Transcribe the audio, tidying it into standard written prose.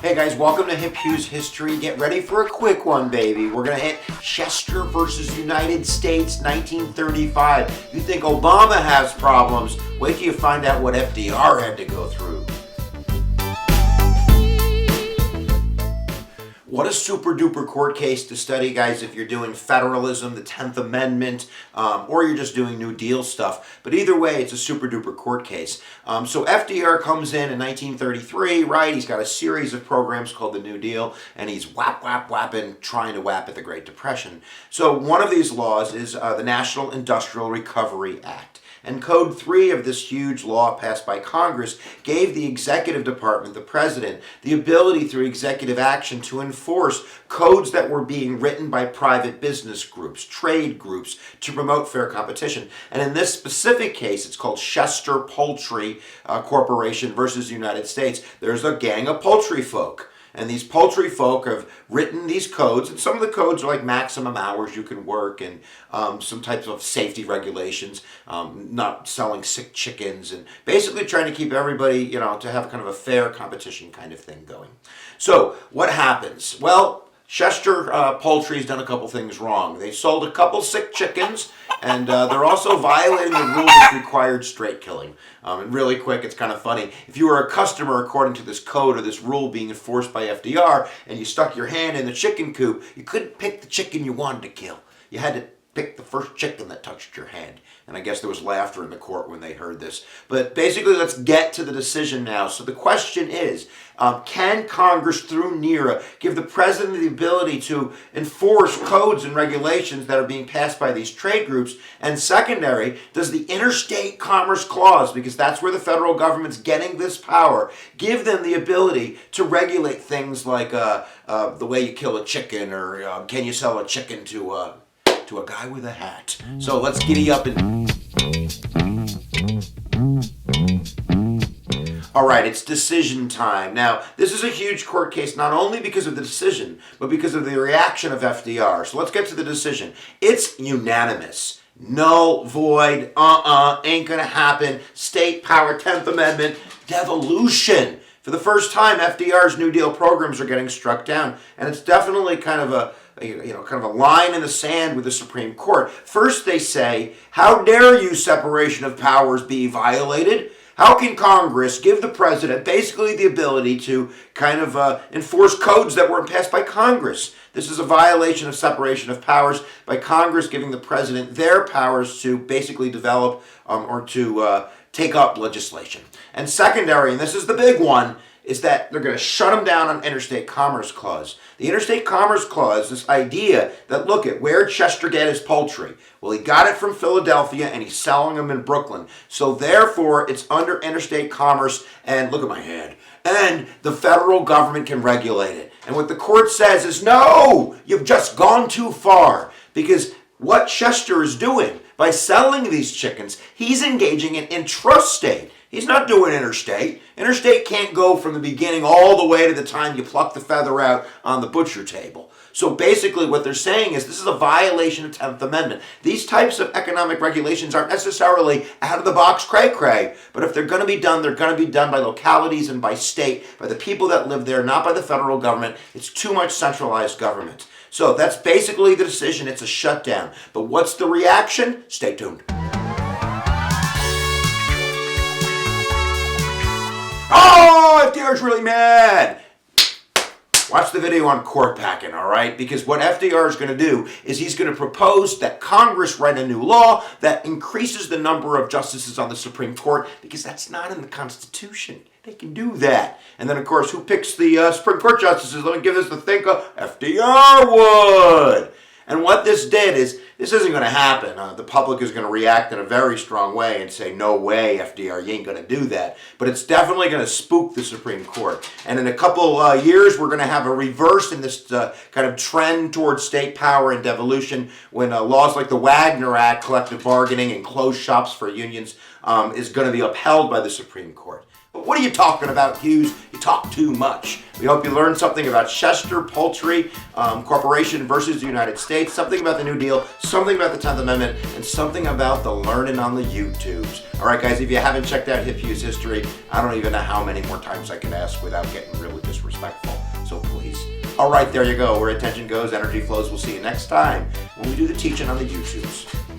Hey guys, welcome to Hughes History. Get ready for a quick one, baby. We're going to hit Schechter versus United States, 1935. You think Obama has problems? Wait till you find out what FDR had to go through. What a super duper court case to study, guys, if you're doing federalism, the 10th Amendment, or you're just doing New Deal stuff. But either way, it's a super duper court case. So FDR comes in 1933, right? He's got a series of programs called the New Deal, and he's whapping, trying to whap at the Great Depression. So one of these laws is the National Industrial Recovery Act. And Code 3 of this huge law passed by Congress gave the executive department, the president, the ability through executive action to enforce codes that were being written by private business groups, trade groups, to promote fair competition. And in this specific case, it's called Schechter Poultry Corporation versus the United States. There's a gang of poultry folk. And these poultry folk have written these codes, and some of the codes are like maximum hours you can work and some types of safety regulations, not selling sick chickens, and basically trying to keep everybody, to have kind of a fair competition kind of thing going. So what happens? Well, Schechter Poultry's done a couple things wrong. They sold a couple sick chickens, and they're also violating the rule that required straight killing. And really quick, it's kind of funny. If you were a customer according to this code or this rule being enforced by FDR, and you stuck your hand in the chicken coop, you couldn't pick the chicken you wanted to kill. You had to pick the first chicken that touched your hand. And I guess there was laughter in the court when they heard this. But basically, let's get to the decision now. So the question is, can Congress, through NERA, give the president the ability to enforce codes and regulations that are being passed by these trade groups? And secondary, does the Interstate Commerce Clause, because that's where the federal government's getting this power, give them the ability to regulate things like the way you kill a chicken, or can you sell a chicken to a guy with a hat? So let's giddy up and... All right, it's decision time. Now, this is a huge court case, not only because of the decision, but because of the reaction of FDR. So let's get to the decision. It's unanimous. Null, void, ain't gonna happen. State power, 10th Amendment, devolution. For the first time, FDR's New Deal programs are getting struck down, and it's definitely kind of a line in the sand with the Supreme Court. First, they say, how dare you, separation of powers be violated? How can Congress give the president basically the ability to kind of enforce codes that weren't passed by Congress? This is a violation of separation of powers by Congress giving the president their powers to basically develop or to take up legislation. And secondary, and this is the big one, is that they're going to shut them down on Interstate Commerce Clause. The Interstate Commerce Clause, this idea that, look at where'd Schechter get his poultry? Well, he got it from Philadelphia and he's selling them in Brooklyn. So therefore, it's under interstate commerce, and look at my hand, and the federal government can regulate it. And what the court says is, no, you've just gone too far, because what Schechter is doing by selling these chickens, he's engaging in intrastate. He's not doing interstate. Interstate can't go from the beginning all the way to the time you pluck the feather out on the butcher table. So basically what they're saying is this is a violation of 10th Amendment. These types of economic regulations aren't necessarily out of the box cray-cray, but if they're going to be done, they're going to be done by localities and by state, by the people that live there, not by the federal government. It's too much centralized government. So that's basically the decision. It's a shutdown. But what's the reaction? Stay tuned. Oh, FDR's really mad. Watch the video on court packing, all right? Because what FDR is going to do is he's going to propose that Congress write a new law that increases the number of justices on the Supreme Court, because that's not in the Constitution. They can do that. And then, of course, who picks the Supreme Court justices? Let me give this the think of. FDR would. And what this did is, this isn't going to happen. The public is going to react in a very strong way and say, no way, FDR, you ain't going to do that. But it's definitely going to spook the Supreme Court. And in a couple years, we're going to have a reverse in this kind of trend towards state power and devolution, when laws like the Wagner Act, collective bargaining, and closed shops for unions is going to be upheld by the Supreme Court. But what are you talking about, Hughes? You talk too much. We hope you learned something about Schechter Poultry Corporation versus the United States, something about the New Deal, something about the 10th Amendment, and something about the learning on the YouTubes. All right, guys, if you haven't checked out Hughes history, I don't even know how many more times I can ask without getting really disrespectful. So please. All right, there you go. Where attention goes, energy flows. We'll see you next time when we do the teaching on the YouTubes.